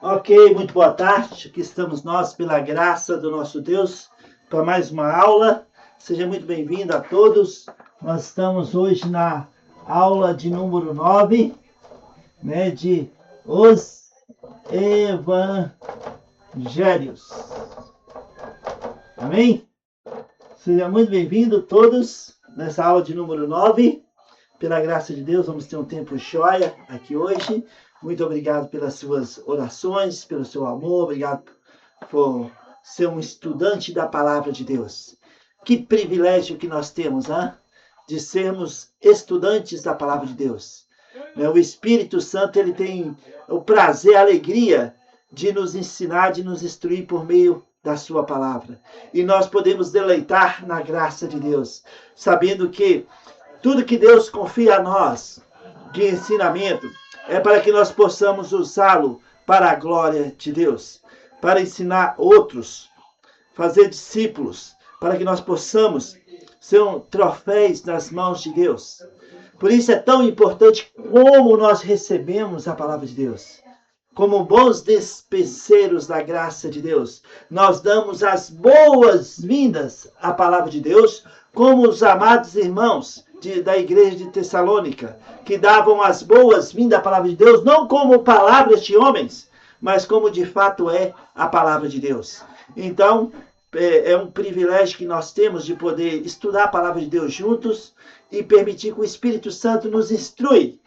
Ok, muito boa tarde. Aqui estamos nós, pela graça do nosso Deus, para mais uma aula. Seja muito bem-vindo a todos. Nós estamos hoje na aula de número 9, de os Evangelhos. Amém? Seja muito bem-vindo todos nessa aula de número 9. Pela graça de Deus, vamos ter um tempo joia aqui hoje. Muito obrigado pelas suas orações, pelo seu amor. Obrigado por ser um estudante da palavra de Deus. Que privilégio que nós temos, de sermos estudantes da palavra de Deus. O Espírito Santo, ele tem o prazer, a alegria de nos ensinar, de nos instruir por meio da sua palavra. E nós podemos deleitar na graça de Deus, sabendo que tudo que Deus confia a nós de ensinamento é para que nós possamos usá-lo para a glória de Deus, para ensinar outros, fazer discípulos, para que nós possamos ser troféus nas mãos de Deus. Por isso é tão importante como nós recebemos a palavra de Deus. Como bons despenseiros da graça de Deus, nós damos as boas-vindas à palavra de Deus, como os amados irmãos da igreja de Tessalônica, que davam as boas-vindas à palavra de Deus, não como palavras de homens, mas como de fato é a palavra de Deus. Então, é um privilégio que nós temos de poder estudar a palavra de Deus juntos e permitir que o Espírito Santo nos instrui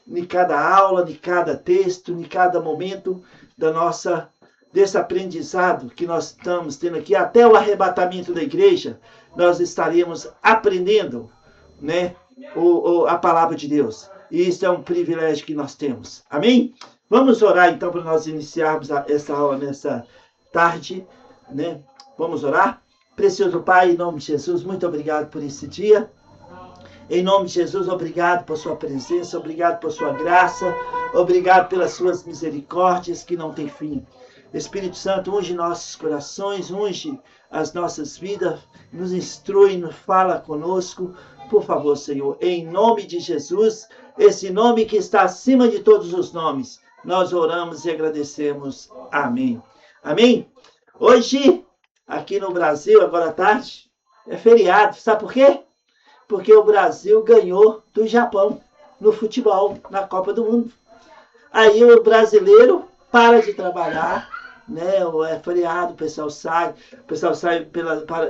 em cada aula, em cada texto, em cada momento desse aprendizado que nós estamos tendo aqui. Até o arrebatamento da igreja, nós estaremos aprendendo a palavra de Deus. E isso é um privilégio que nós temos. Amém? Vamos orar então para nós iniciarmos essa aula nessa tarde. Vamos orar? Precioso Pai, em nome de Jesus, muito obrigado por esse dia. Em nome de Jesus, obrigado por sua presença, obrigado por sua graça, obrigado pelas suas misericórdias que não têm fim. Espírito Santo, unge nossos corações, unge as nossas vidas, nos instrui, nos fala conosco. Por favor, Senhor, em nome de Jesus, esse nome que está acima de todos os nomes, nós oramos e agradecemos. Amém. Amém? Hoje, aqui no Brasil, agora à tarde, é feriado. Sabe por quê? Porque o Brasil ganhou do Japão no futebol, na Copa do Mundo. Aí o brasileiro para de trabalhar, é feriado, o pessoal sai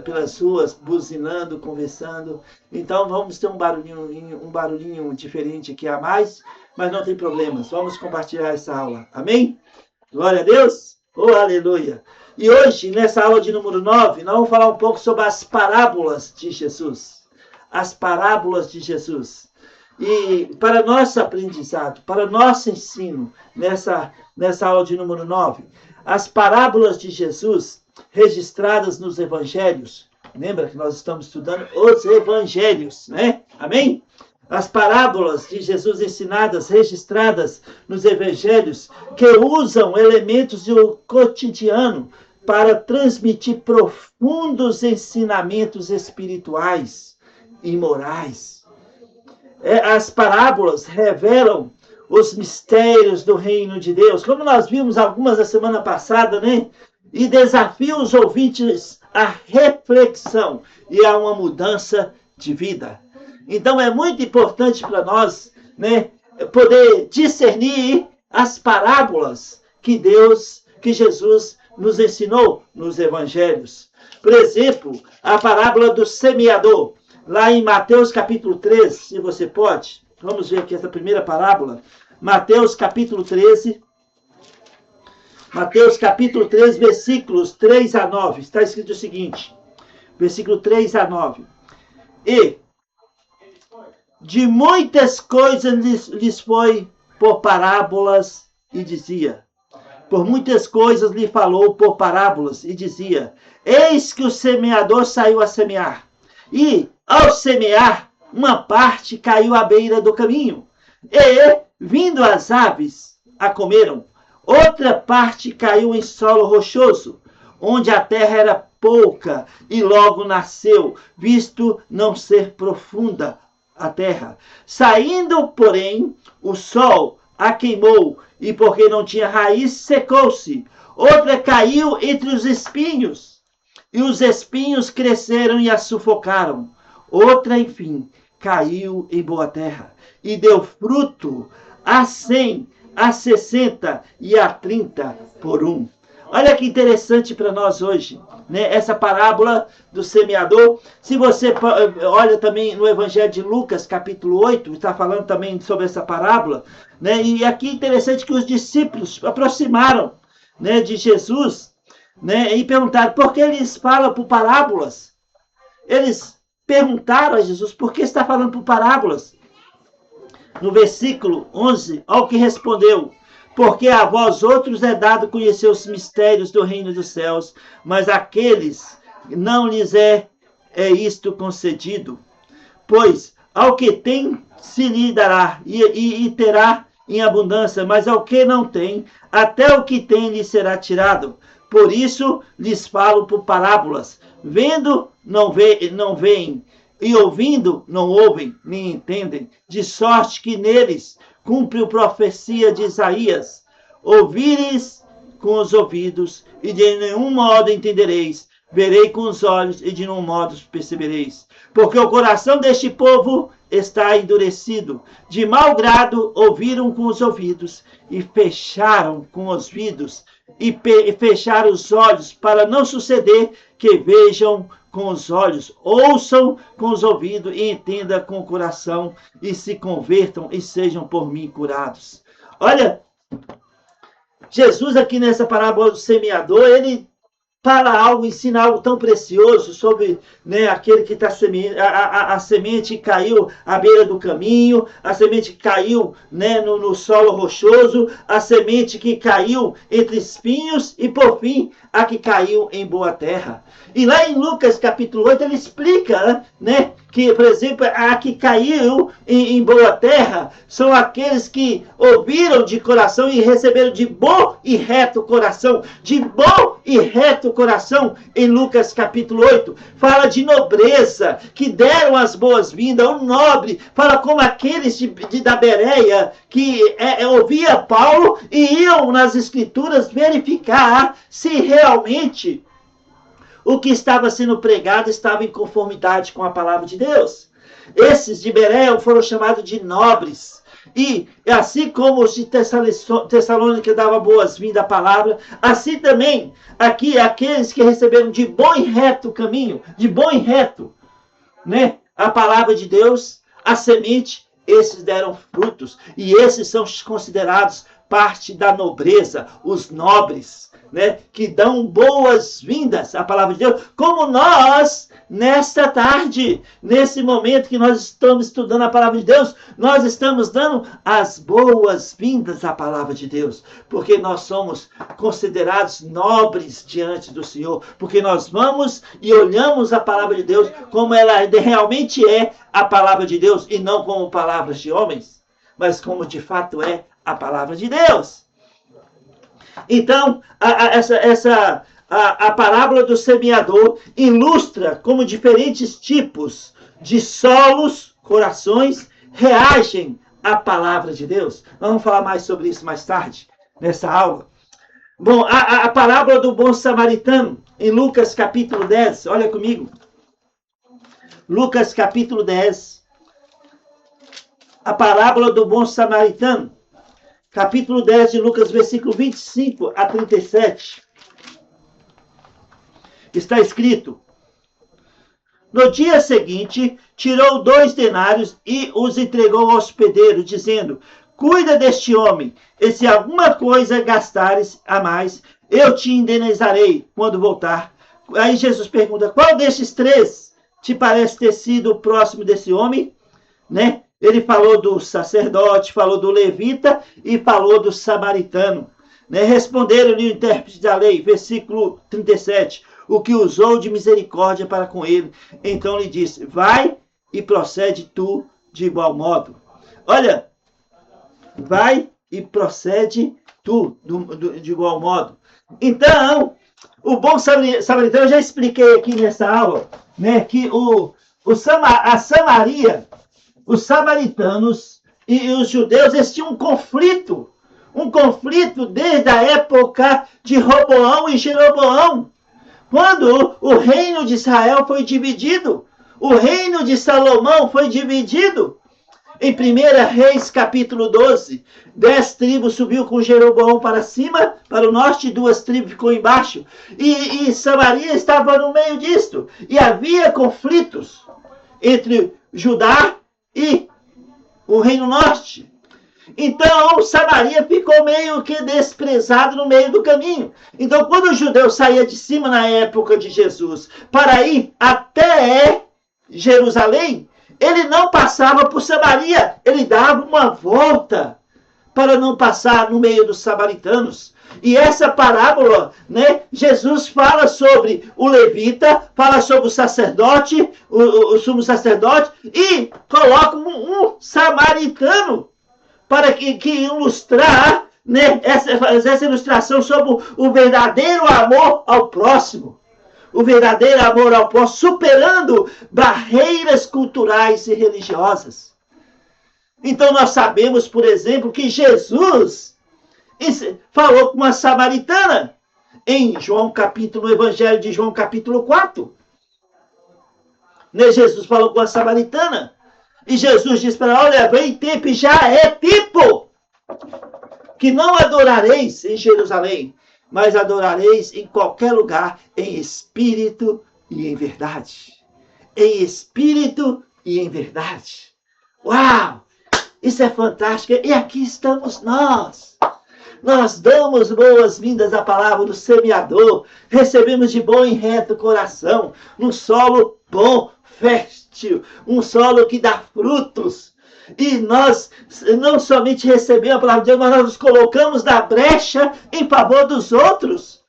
pelas ruas, buzinando, conversando. Então vamos ter um barulhinho diferente aqui a mais, mas não tem problemas. Vamos compartilhar essa aula. Amém? Glória a Deus! Oh, aleluia! E hoje, nessa aula de número 9, nós vamos falar um pouco sobre as parábolas de Jesus. As parábolas de Jesus. E para nosso aprendizado, para nosso ensino, nessa aula de número 9, as parábolas de Jesus registradas nos evangelhos. Lembra que nós estamos estudando os evangelhos, Amém? As parábolas de Jesus ensinadas, registradas nos evangelhos, que usam elementos do cotidiano para transmitir profundos ensinamentos espirituais e morais. As parábolas revelam os mistérios do reino de Deus, como nós vimos algumas da semana passada, E desafiam os ouvintes à reflexão e a uma mudança de vida. Então é muito importante para nós, poder discernir as parábolas que Jesus nos ensinou nos evangelhos. Por exemplo, a parábola do semeador, lá em Mateus capítulo 13, se você pode. Vamos ver aqui essa primeira parábola. Mateus capítulo 13. Mateus capítulo 13, versículos 3 a 9. Está escrito o seguinte. Versículo 3 a 9. E de muitas coisas lhes foi por parábolas e dizia. Por muitas coisas lhe falou por parábolas e dizia. Eis que o semeador saiu a semear. E, ao semear, uma parte caiu à beira do caminho. E, vindo as aves, a comeram. Outra parte caiu em solo rochoso, onde a terra era pouca e logo nasceu, visto não ser profunda a terra. Saindo, porém, o sol a queimou, e porque não tinha raiz, secou-se. Outra caiu entre os espinhos, e os espinhos cresceram e a sufocaram. Outra, enfim, caiu em boa terra, e deu fruto a 100, a 60 e a 30 por um. Olha que interessante para nós hoje, né? Essa parábola do semeador. Se você olha também no Evangelho de Lucas, capítulo 8, está falando também sobre essa parábola, né? E aqui é interessante que os discípulos aproximaram, né, de Jesus, né, e perguntaram por que eles falam por parábolas. Eles perguntaram a Jesus por que está falando por parábolas. No versículo 11, ao que respondeu: porque a vós outros é dado conhecer os mistérios do reino dos céus, mas àqueles não lhes é isto concedido. Pois ao que tem se lhe dará e terá em abundância, mas ao que não tem, até o que tem lhe será tirado. Por isso lhes falo por parábolas. Vendo, não veem, e ouvindo, não ouvem, nem entendem, de sorte que neles cumpre a profecia de Isaías: ouvireis com os ouvidos, e de nenhum modo entendereis, verei com os olhos, e de nenhum modo percebereis. Porque o coração deste povo está endurecido, de mau grado ouviram com os ouvidos, e fecharam com os ouvidos, e fecharam os olhos, para não suceder que vejam com os olhos, ouçam com os ouvidos, e entendam com o coração, e se convertam, e sejam por mim curados. Olha, Jesus aqui nessa parábola do semeador, ele fala algo, ensina algo tão precioso sobre, né, aquele que está semeando, a semente caiu à beira do caminho, a semente que caiu, né, no solo rochoso, a semente que caiu entre espinhos e, por fim, a que caiu em boa terra. E lá em Lucas capítulo 8 ele explica, né, que, por exemplo, a que caiu em boa terra são aqueles que ouviram de coração e receberam de bom e reto coração. De bom e reto coração, em Lucas capítulo 8, fala de nobreza, que deram as boas-vindas. O nobre fala como aqueles da Bereia, que ouvia Paulo e iam nas escrituras verificar se realmente o que estava sendo pregado estava em conformidade com a palavra de Deus. Esses de Bereia foram chamados de nobres. E assim como os de Tessalônica davam boas-vindas à palavra, assim também aqui aqueles que receberam de bom e reto caminho, de bom e reto, né, a palavra de Deus, a semente, esses deram frutos. E esses são considerados parte da nobreza, os nobres, né, que dão boas-vindas à palavra de Deus, como nós, nesta tarde, nesse momento que nós estamos estudando a palavra de Deus, nós estamos dando as boas-vindas à palavra de Deus, porque nós somos considerados nobres diante do Senhor, porque nós vamos e olhamos a palavra de Deus como ela realmente é a palavra de Deus, e não como palavras de homens, mas como de fato é a palavra de Deus. Então, a parábola do semeador ilustra como diferentes tipos de solos, corações, reagem à palavra de Deus. Nós vamos falar mais sobre isso mais tarde, nessa aula. Bom, a parábola do bom samaritano, em Lucas capítulo 10, olha comigo. Lucas capítulo 10, a parábola do bom samaritano. Capítulo 10 de Lucas, versículo 25 a 37. Está escrito: no dia seguinte, tirou 2 denários e os entregou ao hospedeiro, dizendo: cuida deste homem, e se alguma coisa gastares a mais, eu te indenizarei quando voltar. Aí Jesus pergunta: qual destes 3 te parece ter sido o próximo desse homem? Né? Ele falou do sacerdote, falou do levita e falou do samaritano. Né? Responderam-lhe o intérprete da lei, versículo 37, o que usou de misericórdia para com ele. Então lhe disse: vai e procede tu de igual modo. Olha, vai e procede tu de igual modo. Então, o bom samaritano, eu já expliquei aqui nessa aula, né, que a Samaria, os samaritanos e os judeus, eles tinham um conflito desde a época de Roboão e Jeroboão, quando o reino de Israel foi dividido, o reino de Salomão foi dividido. Em 1 Reis, capítulo 12, 10 tribos subiu com Jeroboão para cima, para o norte, e 2 tribos ficou embaixo. E Samaria estava no meio disto. E havia conflitos entre Judá e o reino norte. Então, Samaria ficou meio que desprezado no meio do caminho. Então, quando o judeu saía de cima na época de Jesus para ir até Jerusalém, ele não passava por Samaria, ele dava uma volta para não passar no meio dos samaritanos. E essa parábola, né, Jesus fala sobre o levita, fala sobre o sacerdote, o sumo sacerdote, e coloca um samaritano para que ilustrar, né, essa ilustração sobre o verdadeiro amor ao próximo. O verdadeiro amor ao próximo, superando barreiras culturais e religiosas. Então nós sabemos, por exemplo, que Jesus falou com uma samaritana em no Evangelho de João, capítulo 4. Né, Jesus falou com uma samaritana. E Jesus disse para ela, olha, vem tempo, e já é tempo, que não adorareis em Jerusalém, mas adorareis em qualquer lugar, em espírito e em verdade. Em espírito e em verdade. Uau! Isso é fantástico. E aqui estamos nós. Nós damos boas-vindas à palavra do semeador. Recebemos de bom e reto coração, num solo bom, fértil, um solo que dá frutos. E nós não somente recebemos a palavra de Deus, mas nós nos colocamos na brecha em favor dos outros.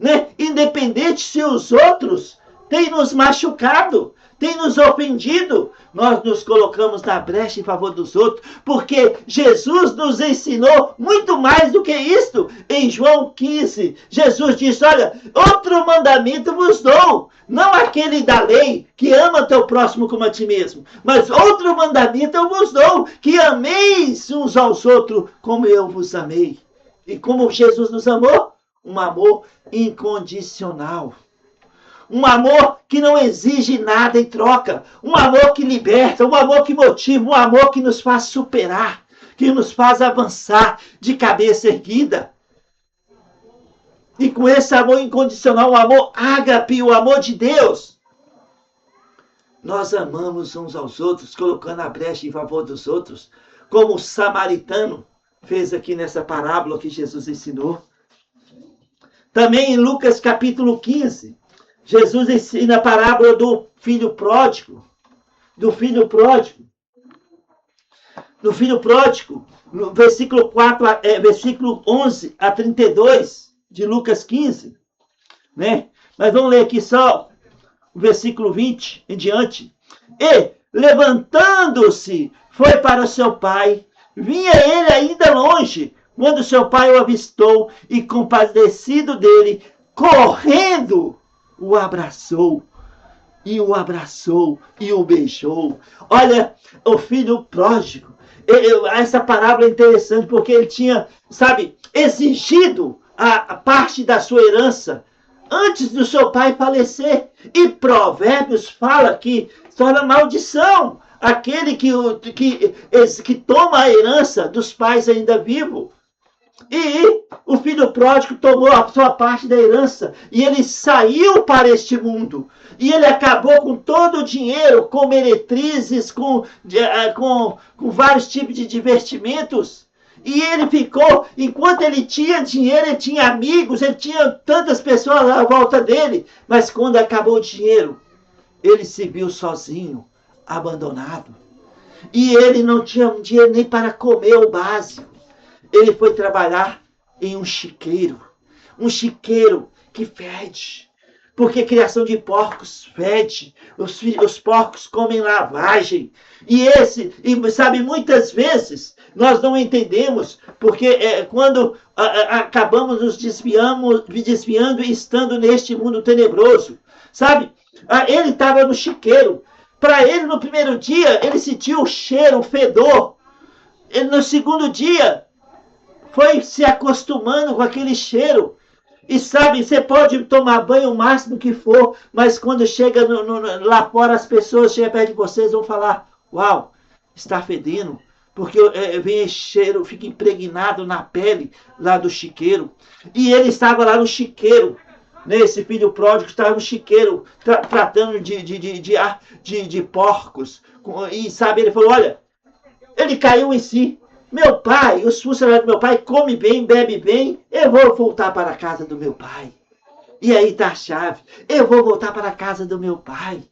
Né? Independente se os outros têm nos machucado, têm nos ofendido, nós nos colocamos na brecha em favor dos outros, porque Jesus nos ensinou muito mais do que isto. Em João 15, Jesus disse, olha, outro mandamento vos dou, não aquele da lei, que ama teu próximo como a ti mesmo, mas outro mandamento eu vos dou, que ameis uns aos outros como eu vos amei. E como Jesus nos amou? Um amor incondicional. Um amor que não exige nada em troca. Um amor que liberta, um amor que motiva, um amor que nos faz superar, que nos faz avançar de cabeça erguida. E com esse amor incondicional, o amor ágape, o amor de Deus, nós amamos uns aos outros, colocando a brecha em favor dos outros, como o samaritano fez aqui nessa parábola que Jesus ensinou. Também em Lucas capítulo 15, Jesus ensina a parábola do filho pródigo. Do filho pródigo. Do filho pródigo, no versículo 11 a 32 de Lucas 15. Né? Mas vamos ler aqui só o versículo 20 em diante. E, levantando-se, foi para seu pai. Vinha ele ainda longe, quando seu pai o avistou e, compadecido dele, correndo, o abraçou e o beijou. Olha, o filho pródigo. Essa parábola é interessante porque ele tinha, exigido a parte da sua herança antes do seu pai falecer. E Provérbios fala que torna maldição aquele que toma a herança dos pais ainda vivos. E o filho pródigo tomou a sua parte da herança e ele saiu para este mundo. E ele acabou com todo o dinheiro, com meretrizes, com vários tipos de divertimentos. E ele ficou, enquanto ele tinha dinheiro, ele tinha amigos, ele tinha tantas pessoas à volta dele. Mas quando acabou o dinheiro, ele se viu sozinho, abandonado. E ele não tinha dinheiro nem para comer o básico. Ele foi trabalhar em um chiqueiro que fede, porque criação de porcos fede, os porcos comem lavagem, muitas vezes nós não entendemos, porque quando acabamos nos desviando e estando neste mundo tenebroso, ele estava no chiqueiro. Para ele, no primeiro dia, ele sentiu o cheiro, o fedor Ele, no segundo dia, foi se acostumando com aquele cheiro. E sabe, você pode tomar banho o máximo que for, mas quando chega lá fora, as pessoas chegam perto de vocês e vão falar: uau, está fedendo. Porque vem esse cheiro, fica impregnado na pele lá do chiqueiro. E ele estava lá no chiqueiro. Né? Esse filho pródigo estava no chiqueiro, tratando de porcos. E sabe, ele falou: olha, ele caiu em si. Meu pai, os funcionários do meu pai comem bem, bebe bem. Eu vou voltar para a casa do meu pai. E aí está a chave. Eu vou voltar para a casa do meu pai.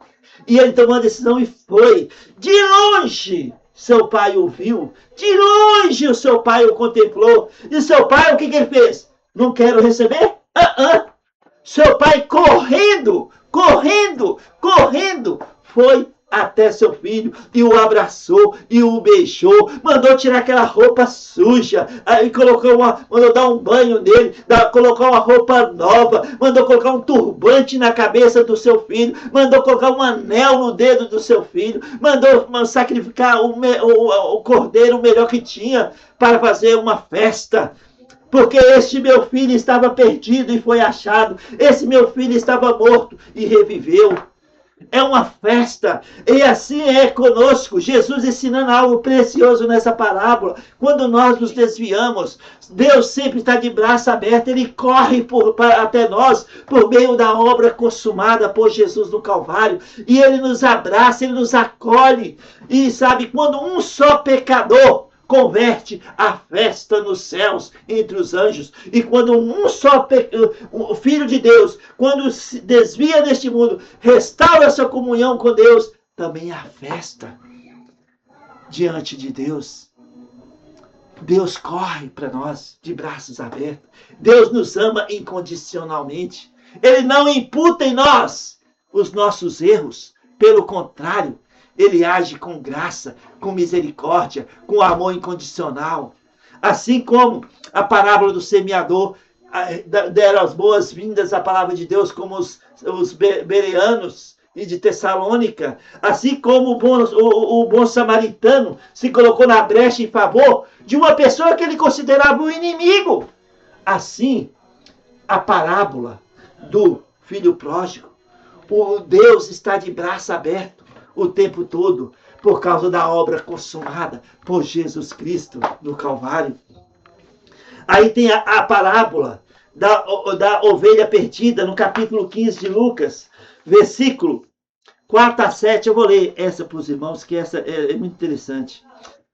E ele tomou a decisão e foi. De longe, seu pai o viu. De longe, o seu pai o contemplou. E seu pai, o que ele fez? Não quero receber? Seu pai correndo, foi até seu filho e o abraçou e o beijou, mandou tirar aquela roupa suja, aí mandou dar um banho nele, colocou uma roupa nova, mandou colocar um turbante na cabeça do seu filho, mandou colocar um anel no dedo do seu filho, mandou sacrificar o cordeiro melhor que tinha para fazer uma festa. Porque este meu filho estava perdido e foi achado. Esse meu filho estava morto e reviveu. É uma festa. E assim é conosco. Jesus ensinando algo precioso nessa parábola. Quando nós nos desviamos, Deus sempre está de braço aberto. Ele corre até nós por meio da obra consumada por Jesus no Calvário. E Ele nos abraça, Ele nos acolhe. E sabe, quando um só pecador converte a festa nos céus entre os anjos. E quando o Filho de Deus, quando se desvia deste mundo, restaura sua comunhão com Deus, também há festa diante de Deus. Deus corre para nós de braços abertos. Deus nos ama incondicionalmente. Ele não imputa em nós os nossos erros. Pelo contrário, Ele age com graça, com misericórdia, com amor incondicional. Assim como a parábola do semeador deram as boas-vindas à palavra de Deus, como os bereanos e de Tessalônica. Assim como o bom samaritano se colocou na brecha em favor de uma pessoa que ele considerava um inimigo. Assim, a parábola do filho pródigo. O Deus está de braço aberto o tempo todo, por causa da obra consumada por Jesus Cristo no Calvário. Aí tem a parábola da ovelha perdida, no capítulo 15 de Lucas, versículo 4 a 7. Eu vou ler essa para os irmãos, que essa é muito interessante.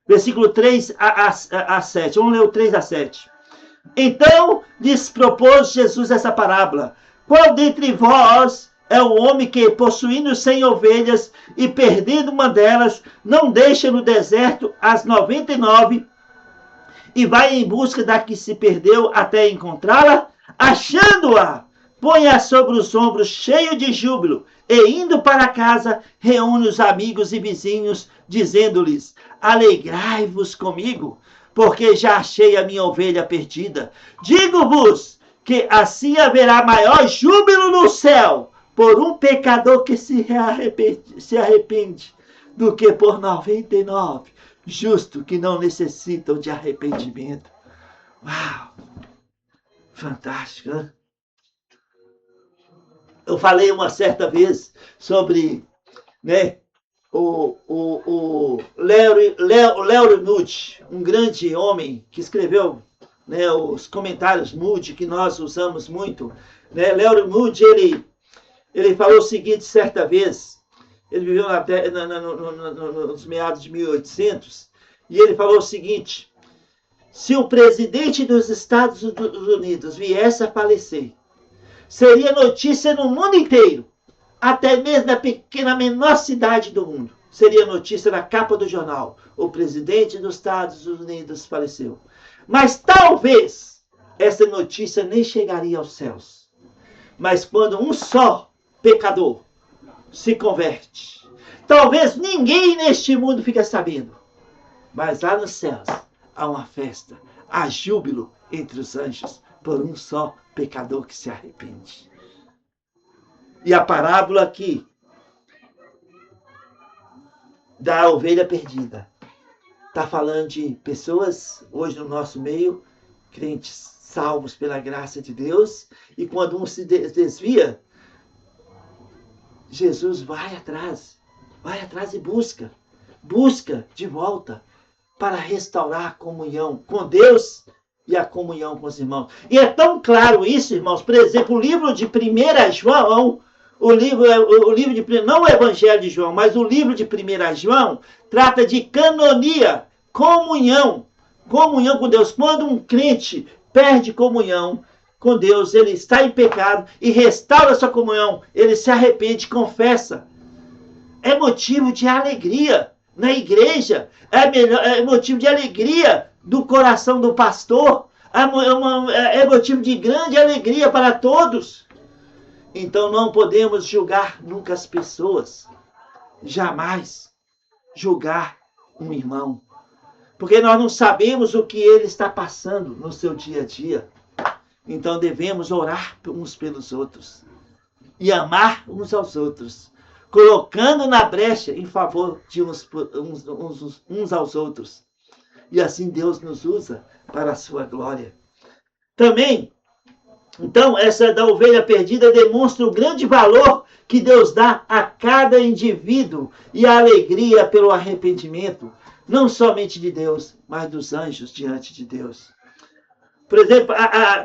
Versículo 3 a 7. Vamos ler o 3 a 7. Então lhes propôs Jesus essa parábola: qual dentre vós é o homem que, possuindo 100 ovelhas e perdendo uma delas, não deixa no deserto as 99 e vai em busca da que se perdeu até encontrá-la? Achando-a, põe-a sobre os ombros cheio de júbilo e, indo para casa, reúne os amigos e vizinhos, dizendo-lhes: alegrai-vos comigo, porque já achei a minha ovelha perdida. Digo-vos que assim haverá maior júbilo no céu por um pecador que se arrepende, do que por 99 justos que não necessitam de arrependimento. Uau! Fantástico, né? Eu falei uma certa vez sobre, né, o Larry Moody, um grande homem que escreveu, né, os comentários Moody, que nós usamos muito. Né? Larry Moody, ele falou o seguinte certa vez. Ele viveu nos meados de 1800, e ele falou o seguinte: se o presidente dos Estados Unidos viesse a falecer, seria notícia no mundo inteiro, até mesmo na menor cidade do mundo. Seria notícia na capa do jornal: o presidente dos Estados Unidos faleceu. Mas talvez essa notícia nem chegaria aos céus. Mas quando um só pecador se converte, talvez ninguém neste mundo fique sabendo, mas lá nos céus há uma festa, há júbilo entre os anjos por um só pecador que se arrepende. E a parábola aqui da ovelha perdida Está falando de pessoas, hoje no nosso meio, crentes salvos pela graça de Deus, e quando um se desvia, Jesus vai atrás e busca de volta para restaurar a comunhão com Deus e a comunhão com os irmãos. E é tão claro isso, irmãos. Por exemplo, o livro de 1 João, não o Evangelho de João, mas o livro de 1 João, trata de canonia, comunhão com Deus. Quando um crente perde comunhão com Deus, ele está em pecado e restaura sua comunhão, ele se arrepende, confessa. É motivo de alegria na igreja, é motivo de alegria do coração do pastor, é motivo de grande alegria para todos. Então não podemos julgar nunca as pessoas, jamais julgar um irmão, porque nós não sabemos o que ele está passando no seu dia a dia. Então devemos orar uns pelos outros e amar uns aos outros, colocando na brecha em favor de uns aos outros. E assim Deus nos usa para a sua glória. Também, então, essa da ovelha perdida demonstra o grande valor que Deus dá a cada indivíduo e a alegria pelo arrependimento, não somente de Deus, mas dos anjos diante de Deus. Por exemplo,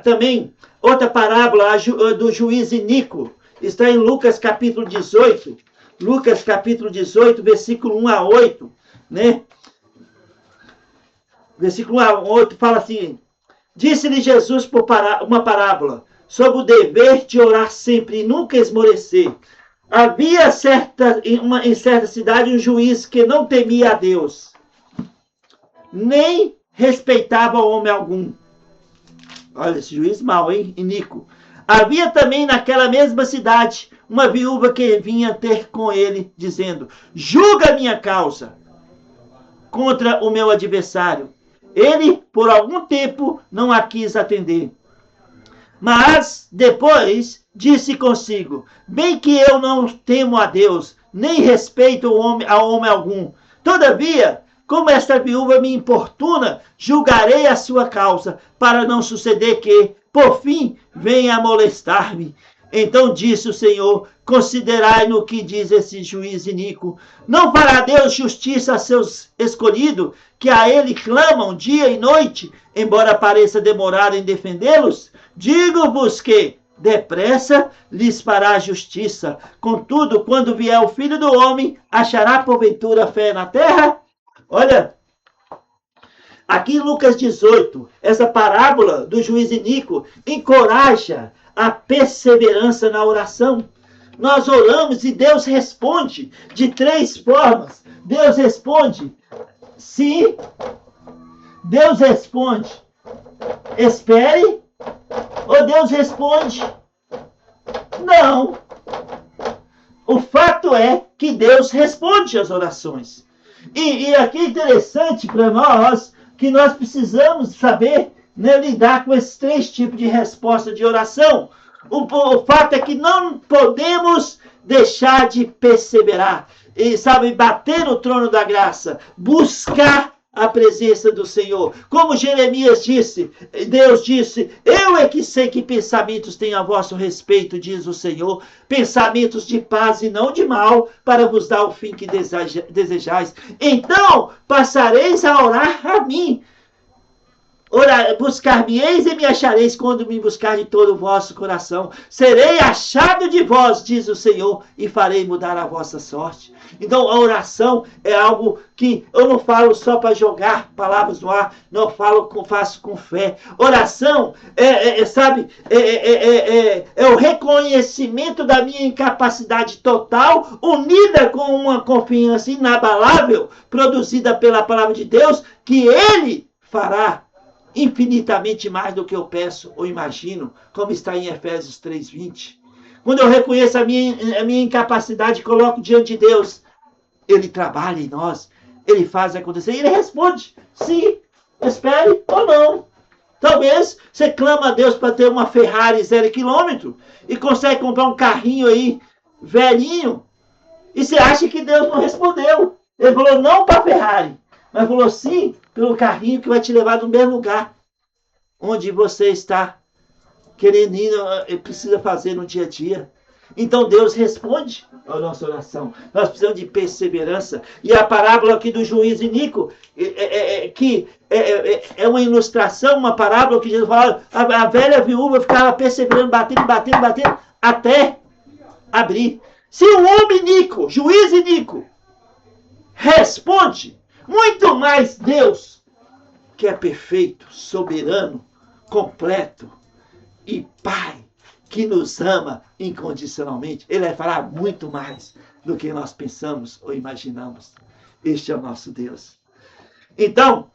também outra parábola do juiz iníquo está em Lucas capítulo 18. Lucas capítulo 18, versículo 1 a 8, né? Versículo 1 a 8 fala assim: disse-lhe Jesus por uma parábola sobre o dever de orar sempre e nunca esmorecer. Havia em certa cidade um juiz que não temia a Deus, nem respeitava homem algum. Olha, esse juiz mau, hein? Iníquo. Havia também naquela mesma cidade uma viúva que vinha ter com ele, dizendo: julga minha causa contra o meu adversário. Ele, por algum tempo, não a quis atender. Mas, depois, disse consigo: bem que eu não temo a Deus, nem respeito a homem algum. Todavia, como esta viúva me importuna, julgarei a sua causa, para não suceder que, por fim, venha a molestar-me. Então disse o Senhor: considerai no que diz esse juiz iníquo. Não fará Deus justiça a seus escolhidos, que a ele clamam dia e noite, embora pareça demorar em defendê-los? Digo-vos que depressa lhes fará justiça. Contudo, quando vier o Filho do Homem, achará porventura fé na terra? Olha, aqui em Lucas 18, essa parábola do juiz iníquo encoraja a perseverança na oração. Nós oramos e Deus responde de 3 formas. Deus responde se, Deus responde espere, ou Deus responde não. O fato é que Deus responde às orações. E aqui é interessante para nós que nós precisamos saber, né, lidar com esses 3 tipos de resposta de oração. O fato é que não podemos deixar de perseverar. E, sabe, bater no trono da graça. Buscar a presença do Senhor. Como Jeremias disse, Deus disse: eu é que sei que pensamentos tenho a vosso respeito, diz o Senhor, pensamentos de paz e não de mal, para vos dar o fim que desejais. Então passareis a orar a mim. Buscar-me-eis e me achareis quando me buscar de todo o vosso coração. Serei achado de vós, diz o Senhor, e farei mudar a vossa sorte. Então a oração é algo que eu não falo só para jogar palavras no ar, não faço com fé. Oração é o reconhecimento da minha incapacidade total, unida com uma confiança inabalável, produzida pela palavra de Deus, que Ele fará infinitamente mais do que eu peço ou imagino, como está em Efésios 3:20. Quando eu reconheço a minha incapacidade e coloco diante de Deus, Ele trabalha em nós, Ele faz acontecer, e Ele responde, sim, espere ou não. Talvez você clama a Deus para ter uma Ferrari 0 km e consegue comprar um carrinho aí, velhinho, e você acha que Deus não respondeu. Ele falou não para a Ferrari, mas falou sim pelo carrinho que vai te levar no mesmo lugar onde você está querendo ir e precisa fazer no dia a dia. Então Deus responde à nossa oração. Nós precisamos de perseverança. E a parábola aqui do juiz iníquo, que é uma ilustração, uma parábola que Jesus fala, a velha viúva ficava perseverando, batendo, até abrir. Se o homem iníquo, juiz iníquo, responde, muito mais Deus, que é perfeito, soberano, completo e Pai, que nos ama incondicionalmente, Ele vai falar muito mais do que nós pensamos ou imaginamos. Este é o nosso Deus. Então,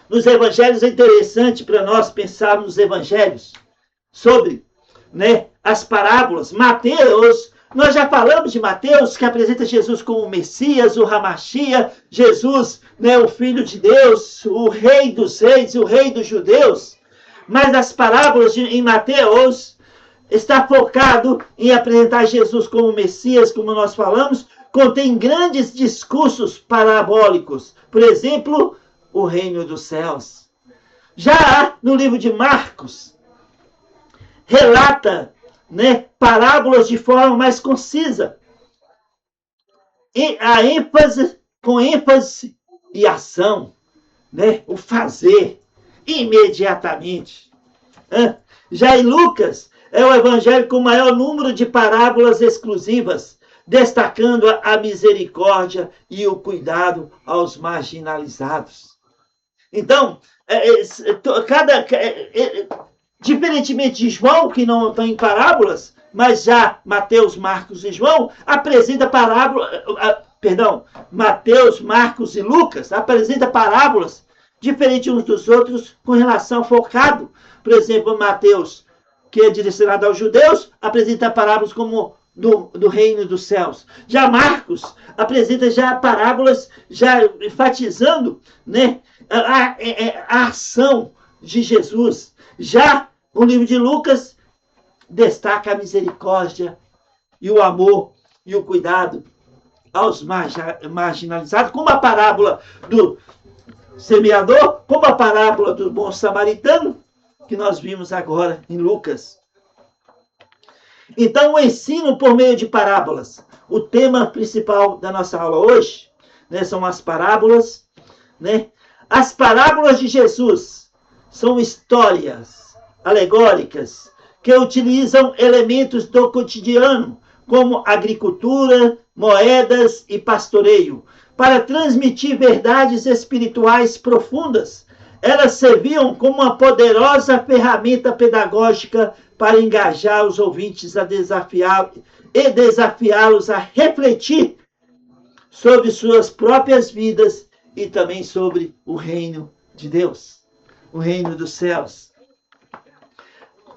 nos evangelhos é interessante para nós pensarmos nos evangelhos sobre, né, as parábolas. Mateus, nós já falamos de Mateus, que apresenta Jesus como o Messias, o Hamashia, Jesus, né, o Filho de Deus, o Rei dos Reis, o Rei dos Judeus. Mas as parábolas em Mateus está focado em apresentar Jesus como Messias, como nós falamos, contém grandes discursos parabólicos. Por exemplo, o reino dos céus. Já no livro de Marcos, relata, né, parábolas de forma mais concisa. E com ênfase e ação, né, o fazer imediatamente. Já em Lucas, é o evangelho com o maior número de parábolas exclusivas, destacando a misericórdia e o cuidado aos marginalizados. Então, diferentemente de João, que não tem parábolas, mas já Mateus, Marcos e João apresenta Mateus, Marcos e Lucas apresenta parábolas diferentes uns dos outros com relação focado. Por exemplo, Mateus, que é direcionado aos judeus, apresenta parábolas como do reino dos céus. Já Marcos apresenta já parábolas já enfatizando, né, a ação de Jesus. Já o livro de Lucas destaca a misericórdia e o amor e o cuidado aos marginalizados, como a parábola do semeador, como a parábola do bom samaritano, que nós vimos agora em Lucas. Então, o ensino por meio de parábolas. O tema principal da nossa aula hoje, né, são as parábolas. Né? As parábolas de Jesus são histórias alegóricas que utilizam elementos do cotidiano, como agricultura, moedas e pastoreio, para transmitir verdades espirituais profundas. Elas serviam como uma poderosa ferramenta pedagógica para engajar os ouvintes a desafiá-los a refletir sobre suas próprias vidas e também sobre o reino de Deus, o reino dos céus.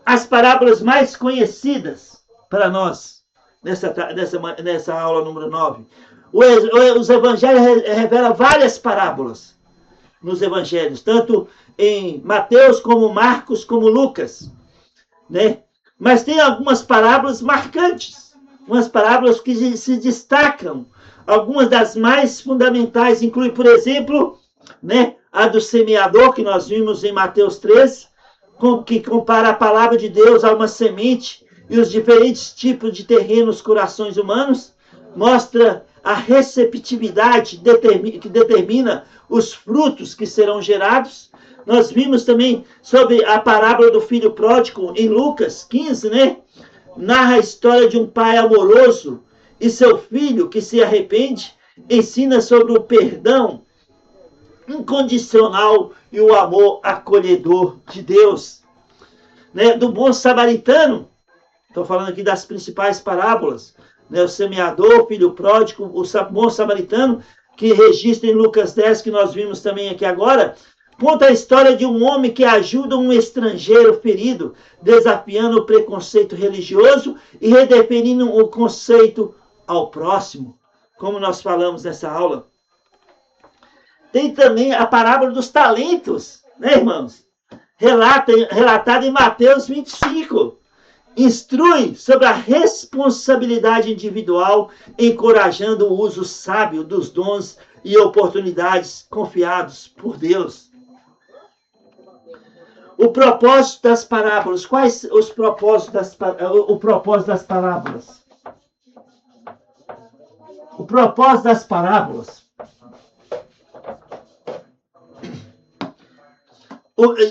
As parábolas mais conhecidas para nós, nessa aula número 9. Os evangelhos revelam várias parábolas nos evangelhos, tanto em Mateus, como Marcos, como Lucas. Né? Mas tem algumas parábolas marcantes, umas parábolas que se destacam. Algumas das mais fundamentais incluem, por exemplo, né, a do semeador, que nós vimos em Mateus 3, que compara a palavra de Deus a uma semente e os diferentes tipos de terreno nos corações humanos, mostra a receptividade que determina os frutos que serão gerados. Nós vimos também sobre a parábola do filho pródigo em Lucas 15, né? Narra a história de um pai amoroso e seu filho que se arrepende, ensina sobre o perdão incondicional e o amor acolhedor de Deus. Né? Do bom samaritano, estou falando aqui das principais parábolas, né? O semeador, o filho pródigo, o bom samaritano, que registra em Lucas 10, que nós vimos também aqui agora, conta a história de um homem que ajuda um estrangeiro ferido, desafiando o preconceito religioso e redefinindo o conceito ao próximo, como nós falamos nessa aula. Tem também a parábola dos talentos, né, irmãos? Relatada em Mateus 25. Instrui sobre a responsabilidade individual, encorajando o uso sábio dos dons e oportunidades confiados por Deus. O propósito das parábolas. Quais os propósitos o propósito das parábolas? O propósito das parábolas.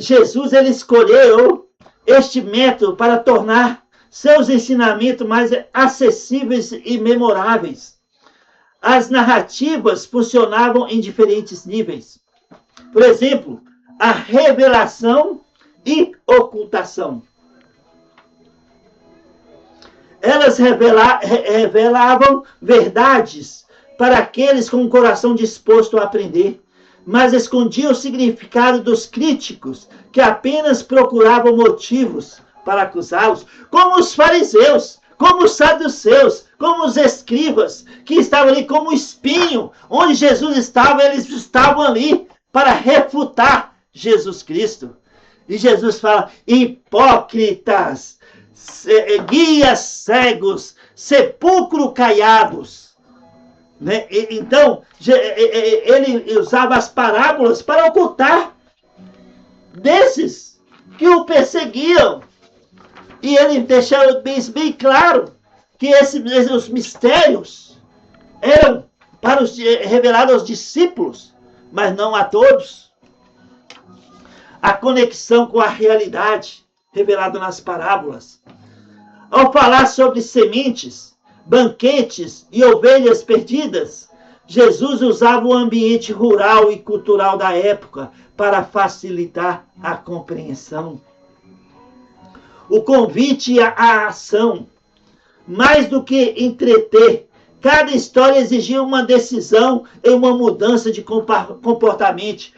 Jesus ele escolheu este método para tornar seus ensinamentos mais acessíveis e memoráveis. As narrativas funcionavam em diferentes níveis. Por exemplo, a revelação e ocultação. Elas revelavam verdades para aqueles com o coração disposto a aprender, mas escondiam o significado dos críticos, que apenas procuravam motivos para acusá-los, como os fariseus, como os saduceus, como os escribas, que estavam ali como espinho, onde Jesus estava, eles estavam ali para refutar Jesus Cristo. E Jesus fala, hipócritas, guias cegos, sepulcro caiados. Né? Então, ele usava as parábolas para ocultar desses que o perseguiam. E ele deixava bem claro que os mistérios eram para revelados aos discípulos, mas não a todos. A conexão com a realidade revelada nas parábolas. Ao falar sobre sementes, banquetes e ovelhas perdidas, Jesus usava o ambiente rural e cultural da época para facilitar a compreensão. O convite à ação. Mais do que entreter, cada história exigia uma decisão e uma mudança de comportamento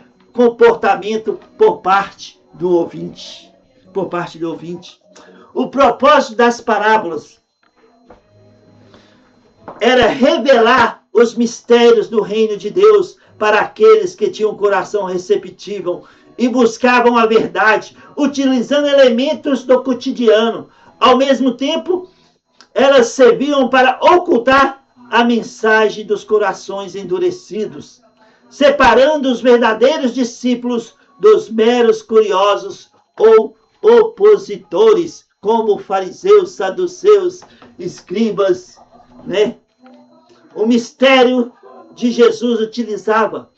por parte do ouvinte. O propósito das parábolas era revelar os mistérios do reino de Deus para aqueles que tinham um coração receptivo e buscavam a verdade, utilizando elementos do cotidiano. Ao mesmo tempo, elas serviam para ocultar a mensagem dos corações endurecidos, separando os verdadeiros discípulos dos meros curiosos ou opositores, como fariseus, saduceus, escribas, né? O mistério de Jesus utilizava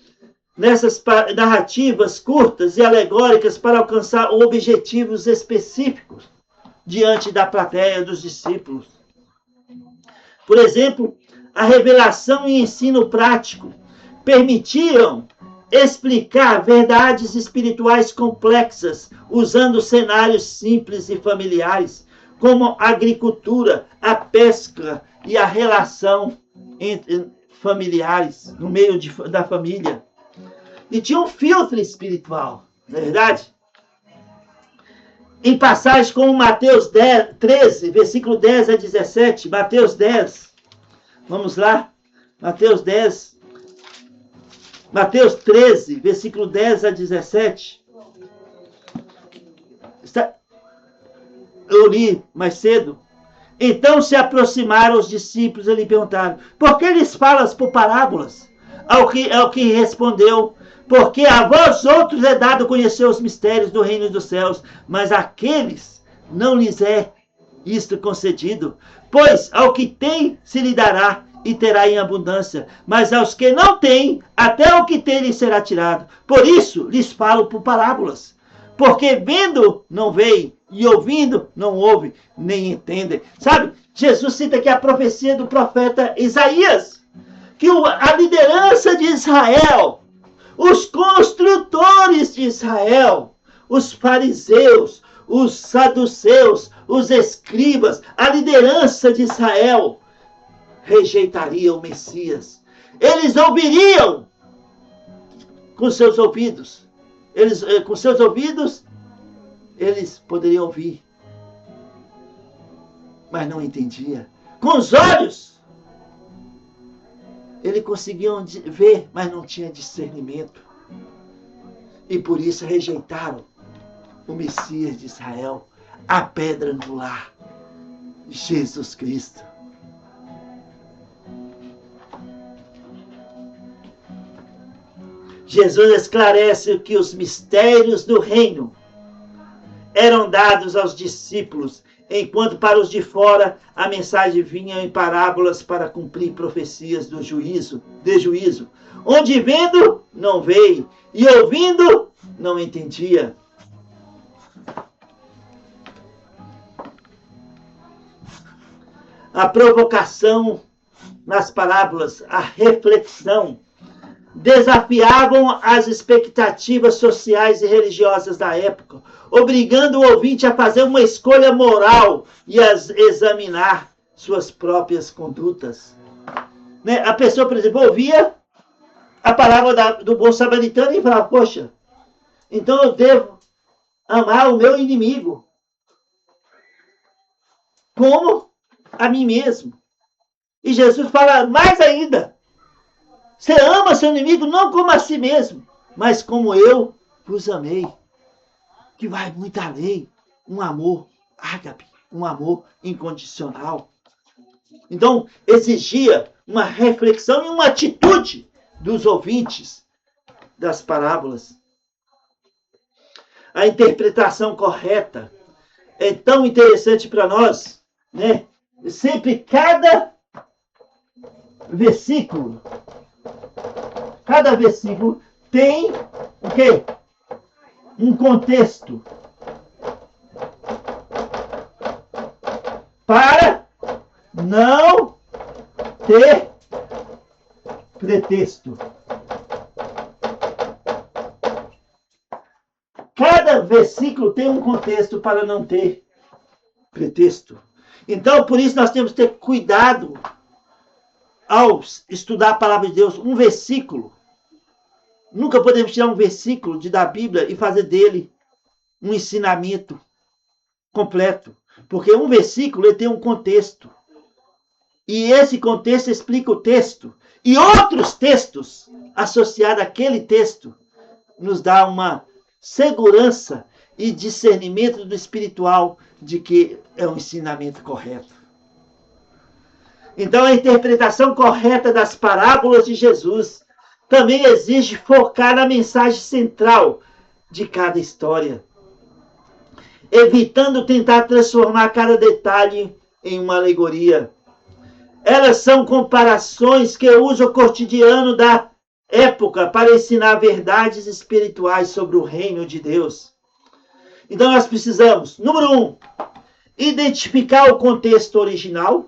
nessas narrativas curtas e alegóricas para alcançar objetivos específicos diante da plateia dos discípulos. Por exemplo, a revelação e ensino prático permitiam explicar verdades espirituais complexas usando cenários simples e familiares, como a agricultura, a pesca e a relação entre familiares, no meio da família. E tinha um filtro espiritual, não é verdade? Em passagens como Mateus 13, versículo 10 a 17, Mateus 10, vamos lá, Mateus 13, versículo 10 a 17. Eu li mais cedo. Então se aproximaram os discípulos e lhe perguntaram, por que lhes falas por parábolas? Ao que respondeu, porque a vós outros é dado conhecer os mistérios do reino dos céus, mas àqueles não lhes é isto concedido. Pois ao que tem se lhe dará e terá em abundância, mas aos que não têm, até o que tem lhes será tirado. Por isso lhes falo por parábolas, porque vendo não veem, e ouvindo não ouvem, nem entendem. Sabe, Jesus cita aqui a profecia do profeta Isaías, que a liderança de Israel, os construtores de Israel, os fariseus, os saduceus, os escribas, a liderança de Israel, rejeitariam o Messias. Eles ouviriam com seus ouvidos. Com seus ouvidos, eles poderiam ouvir, mas não entendia. Com os olhos, eles conseguiam ver, mas não tinha discernimento. E por isso rejeitaram o Messias de Israel, a pedra angular, Jesus Cristo. Jesus esclarece que os mistérios do reino eram dados aos discípulos, enquanto para os de fora a mensagem vinha em parábolas para cumprir profecias de juízo. Onde vendo, não veio, e ouvindo, não entendia. A provocação nas parábolas, a reflexão, desafiavam as expectativas sociais e religiosas da época, obrigando o ouvinte a fazer uma escolha moral e a examinar suas próprias condutas. Né? A pessoa, por exemplo, ouvia a parábola do bom samaritano e falava, poxa, então eu devo amar o meu inimigo como a mim mesmo. E Jesus fala mais ainda, você ama seu inimigo não como a si mesmo, mas como eu vos amei. Que vai muito além. Um amor ágape, um amor incondicional. Então, exigia uma reflexão e uma atitude dos ouvintes das parábolas. A interpretação correta é tão interessante para nós, né? Sempre cada versículo tem o quê? Um contexto para não ter pretexto. Cada versículo tem um contexto para não ter pretexto. Então, por isso nós temos que ter cuidado ao estudar a palavra de Deus. Um versículo, nunca podemos tirar um versículo da Bíblia e fazer dele um ensinamento completo. Porque um versículo ele tem um contexto. E esse contexto explica o texto. E outros textos associados àquele texto nos dá uma segurança e discernimento do espiritual de que é um ensinamento correto. Então, a interpretação correta das parábolas de Jesus também exige focar na mensagem central de cada história, evitando tentar transformar cada detalhe em uma alegoria. Elas são comparações que usam o cotidiano da época para ensinar verdades espirituais sobre o reino de Deus. Então, nós precisamos, número 1, identificar o contexto original,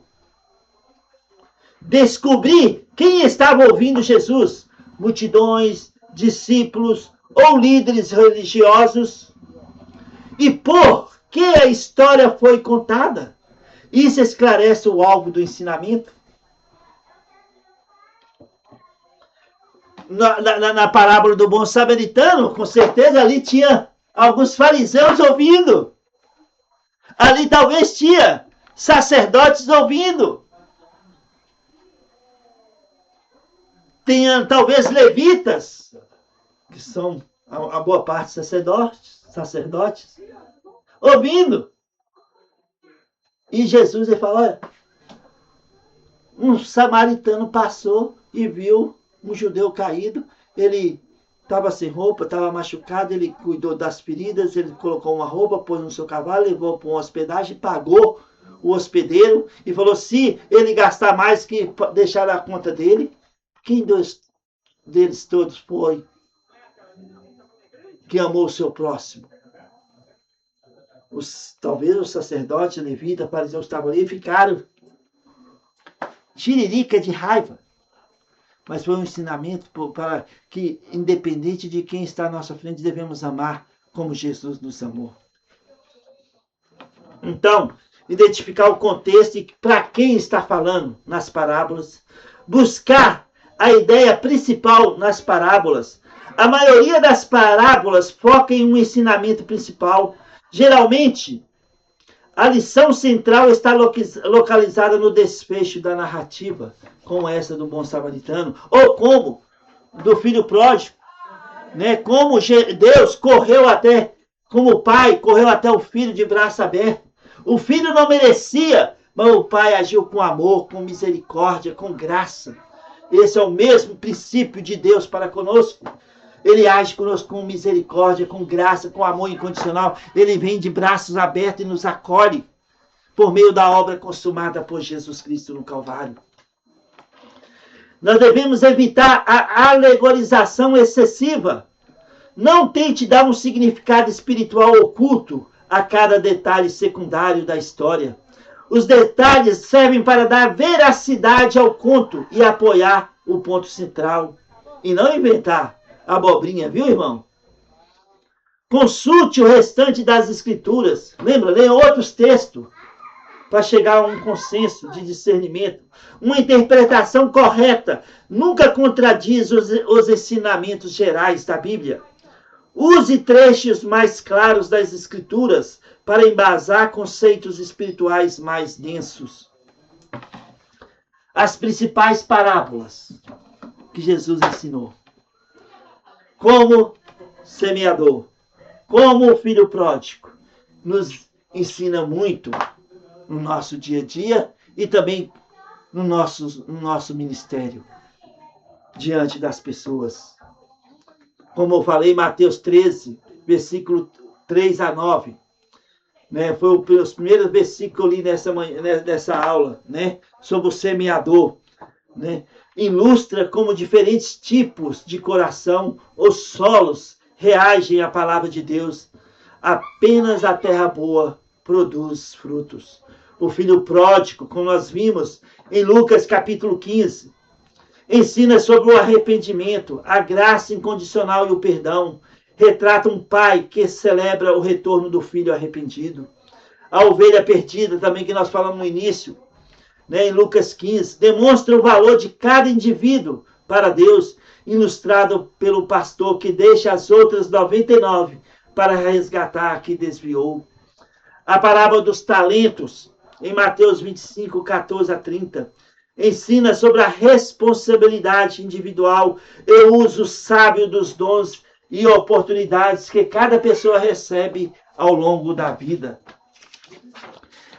descobrir quem estava ouvindo Jesus, multidões, discípulos ou líderes religiosos, e por que a história foi contada. Isso esclarece o alvo do ensinamento. Na parábola do bom samaritano, com certeza ali tinha alguns fariseus ouvindo. Ali talvez tinha sacerdotes ouvindo. Tinha talvez levitas, que são a boa parte sacerdotes, ouvindo. E Jesus ele fala, olha, um samaritano passou e viu um judeu caído, ele estava sem roupa, estava machucado, ele cuidou das feridas, ele colocou uma roupa, pôs no seu cavalo, levou para uma hospedagem, pagou o hospedeiro e falou, se ele gastar mais que deixar a conta dele, quem deles todos foi que amou o seu próximo? Talvez os sacerdotes, levitas, fariseus estavam ali e ficaram tiririca de raiva. Mas foi um ensinamento para que, independente de quem está à nossa frente, devemos amar como Jesus nos amou. Então, identificar o contexto e para quem está falando nas parábolas, buscar a ideia principal nas parábolas. A maioria das parábolas foca em um ensinamento principal. Geralmente, a lição central está localizada no desfecho da narrativa, como essa do bom samaritano, ou como do filho pródigo, né? Como Deus correu até, como o pai correu até o filho de braço aberto. O filho não merecia, mas o pai agiu com amor, com misericórdia, com graça. Esse é o mesmo princípio de Deus para conosco. Ele age conosco com misericórdia, com graça, com amor incondicional. Ele vem de braços abertos e nos acolhe por meio da obra consumada por Jesus Cristo no Calvário. Nós devemos evitar a alegorização excessiva. Não tente dar um significado espiritual oculto a cada detalhe secundário da história. Os detalhes servem para dar veracidade ao conto e apoiar o ponto central. E não inventar abobrinha, viu, irmão? Consulte o restante das escrituras. Lembra, leia outros textos para chegar a um consenso de discernimento. Uma interpretação correta nunca contradiz os ensinamentos gerais da Bíblia. Use trechos mais claros das escrituras para embasar conceitos espirituais mais densos. As principais parábolas que Jesus ensinou. Como semeador, como o filho pródigo, nos ensina muito no nosso dia a dia e também no nosso ministério, diante das pessoas. Como eu falei, Mateus 13, versículo 3 a 9. Né? Foi os primeiros versículos que eu li nessa aula, né? Sobre o semeador. Né? Ilustra como diferentes tipos de coração ou solos reagem à palavra de Deus. Apenas a terra boa produz frutos. O filho pródigo, como nós vimos em Lucas capítulo 15, ensina sobre o arrependimento, a graça incondicional e o perdão. Retrata um pai que celebra o retorno do filho arrependido. A ovelha perdida, também que nós falamos no início, né, em Lucas 15, demonstra o valor de cada indivíduo para Deus, ilustrado pelo pastor que deixa as outras 99 para resgatar a que desviou. A parábola dos talentos, em Mateus 25, 14 a 30, ensina sobre a responsabilidade individual e o uso sábio dos dons e oportunidades que cada pessoa recebe ao longo da vida.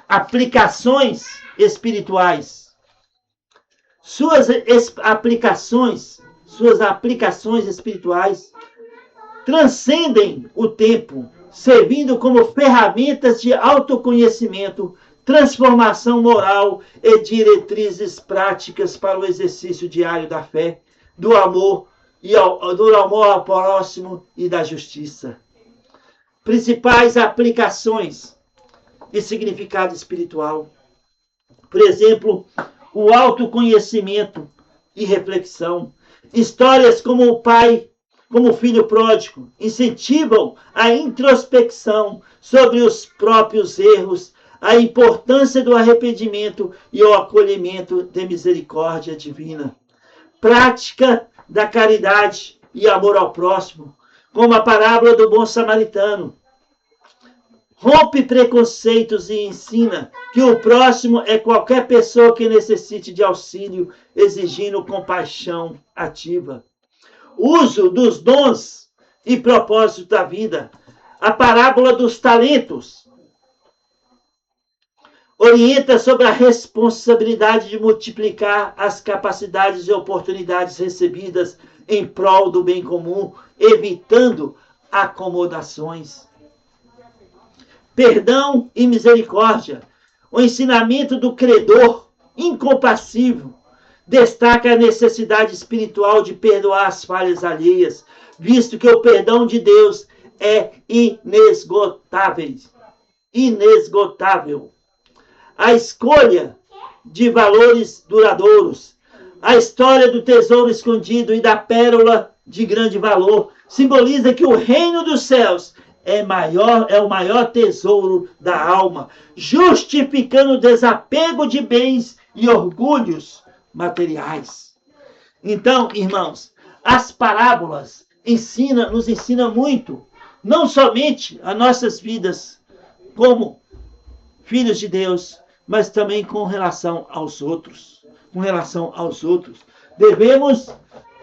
Aplicações espirituais. Suas aplicações espirituais transcendem o tempo, servindo como ferramentas de autoconhecimento, transformação moral e diretrizes práticas para o exercício diário da fé, do amor ao próximo e da justiça. Principais aplicações e significado espiritual. Por exemplo, o autoconhecimento e reflexão. Histórias como o pai, como o filho pródigo, incentivam a introspecção sobre os próprios erros, a importância do arrependimento e o acolhimento de misericórdia divina. Prática da caridade e amor ao próximo, como a parábola do bom samaritano. Rompe preconceitos e ensina que o próximo é qualquer pessoa que necessite de auxílio, exigindo compaixão ativa. Uso dos dons e propósitos da vida. A parábola dos talentos orienta sobre a responsabilidade de multiplicar as capacidades e oportunidades recebidas em prol do bem comum, evitando acomodações. Perdão e misericórdia. O ensinamento do credor incompassível destaca a necessidade espiritual de perdoar as falhas alheias, visto que o perdão de Deus é inesgotável. A escolha de valores duradouros. A história do tesouro escondido e da pérola de grande valor simboliza que o reino dos céus é o maior tesouro da alma, justificando o desapego de bens e orgulhos materiais. Então, irmãos, as parábolas nos ensinam muito, não somente as nossas vidas como filhos de Deus, mas também com relação aos outros. Devemos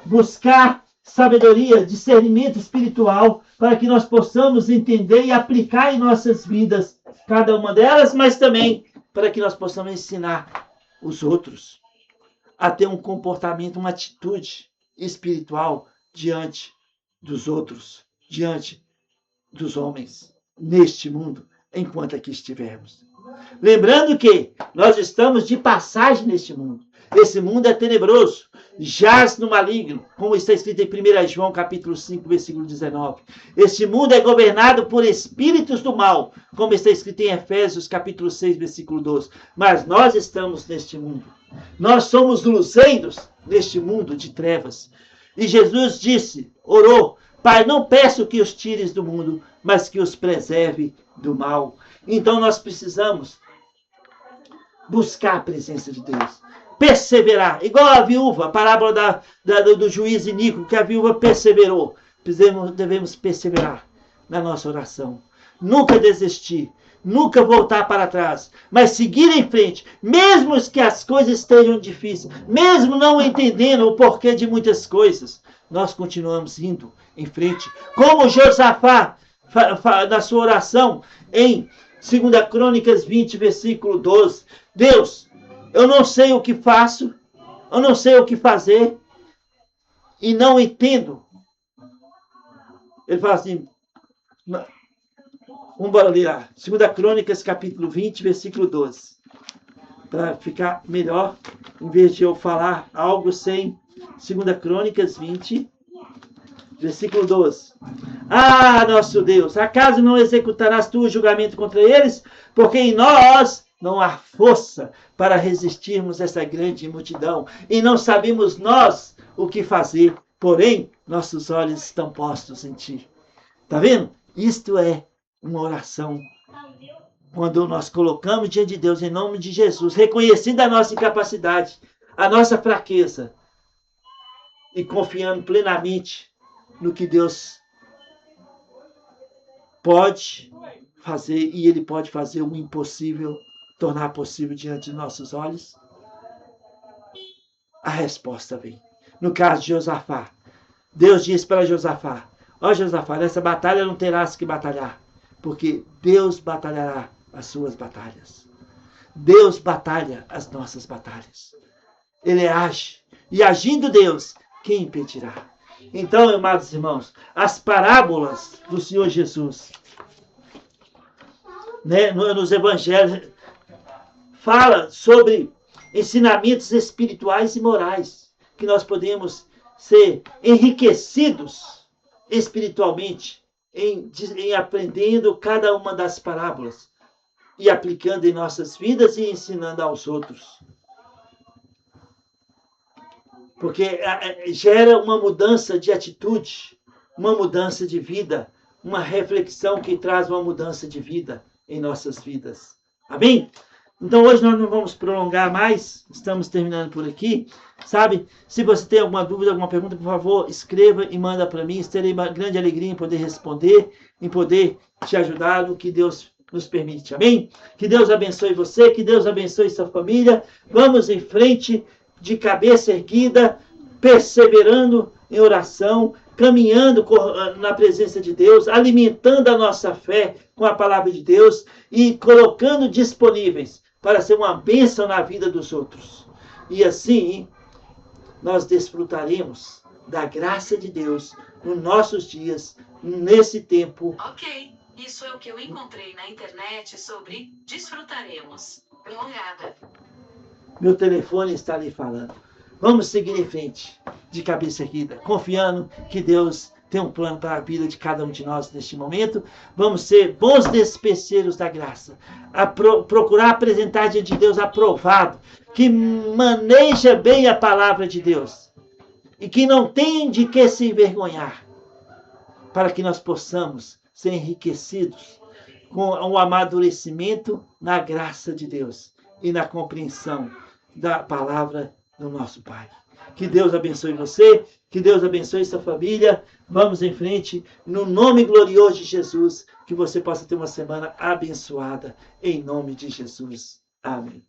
buscar sabedoria, discernimento espiritual, para que nós possamos entender e aplicar em nossas vidas cada uma delas, mas também para que nós possamos ensinar os outros a ter um comportamento, uma atitude espiritual diante dos outros diante dos homens neste mundo, enquanto aqui estivermos. Lembrando que nós estamos de passagem neste mundo. Esse mundo é tenebroso, jaz no maligno, como está escrito em 1 João capítulo 5, versículo 19. Este mundo é governado por espíritos do mal, como está escrito em Efésios capítulo 6, versículo 12. Mas nós estamos neste mundo. Nós somos luzeiros neste mundo de trevas. E Jesus disse, orou, Pai, não peço que os tires do mundo, mas que os preserve do mal. Então nós precisamos buscar a presença de Deus. Perseverar. Igual a viúva, a parábola do juiz iníquo, que a viúva perseverou. Devemos perseverar na nossa oração. Nunca desistir. Nunca voltar para trás. Mas seguir em frente. Mesmo que as coisas estejam difíceis. Mesmo não entendendo o porquê de muitas coisas. Nós continuamos indo em frente. Como Josafá, na sua oração, em 2 Crônicas 20, versículo 12. Deus, eu não sei o que faço, eu não sei o que fazer, e não entendo. Ele fala assim, vamos ler lá, 2 Crônicas, capítulo 20, versículo 12. Para ficar melhor, em vez de eu falar algo sem 2 Crônicas 20, versículo 12. Ah, nosso Deus, acaso não executarás tu o julgamento contra eles? Porque em nós não há força para resistirmos essa grande multidão. E não sabemos nós o que fazer. Porém, nossos olhos estão postos em ti. Está vendo? Isto é uma oração. Quando nós colocamos diante de Deus, em nome de Jesus, reconhecendo a nossa incapacidade, a nossa fraqueza, e confiando plenamente no que Deus pode fazer, e Ele pode fazer o impossível, tornar possível diante de nossos olhos, a resposta vem. No caso de Josafá, Deus disse para Josafá, ó Josafá, nessa batalha não terás que batalhar, porque Deus batalhará as suas batalhas. Deus batalha as nossas batalhas. Ele age. E agindo Deus, quem impedirá? Então, amados irmãos, as parábolas do Senhor Jesus, né, nos evangelhos, fala sobre ensinamentos espirituais e morais, que nós podemos ser enriquecidos espiritualmente em aprendendo cada uma das parábolas e aplicando em nossas vidas e ensinando aos outros. Porque gera uma mudança de atitude, uma mudança de vida, uma reflexão que traz uma mudança de vida em nossas vidas. Amém? Então hoje nós não vamos prolongar mais, estamos terminando por aqui, sabe? Se você tem alguma dúvida, alguma pergunta, por favor, escreva e manda para mim. Terei uma grande alegria em poder responder, em poder te ajudar no que Deus nos permite. Amém? Que Deus abençoe você, que Deus abençoe sua família. Vamos em frente, de cabeça erguida, perseverando em oração, caminhando na presença de Deus, alimentando a nossa fé com a palavra de Deus e colocando disponíveis para ser uma bênção na vida dos outros. E assim, nós desfrutaremos da graça de Deus nos nossos dias, nesse tempo. Ok, isso é o que eu encontrei na internet sobre desfrutaremos. Prolongada. Meu telefone está ali falando. Vamos seguir em frente, de cabeça erguida, confiando que Deus tem um plano para a vida de cada um de nós neste momento. Vamos ser bons despeceiros da graça, procurar apresentar diante de Deus aprovado, que maneja bem a palavra de Deus e que não tem de que se envergonhar, para que nós possamos ser enriquecidos com o amadurecimento na graça de Deus e na compreensão da palavra do nosso Pai. Que Deus abençoe você, que Deus abençoe sua família. Vamos em frente, no nome glorioso de Jesus, que você possa ter uma semana abençoada, em nome de Jesus. Amém.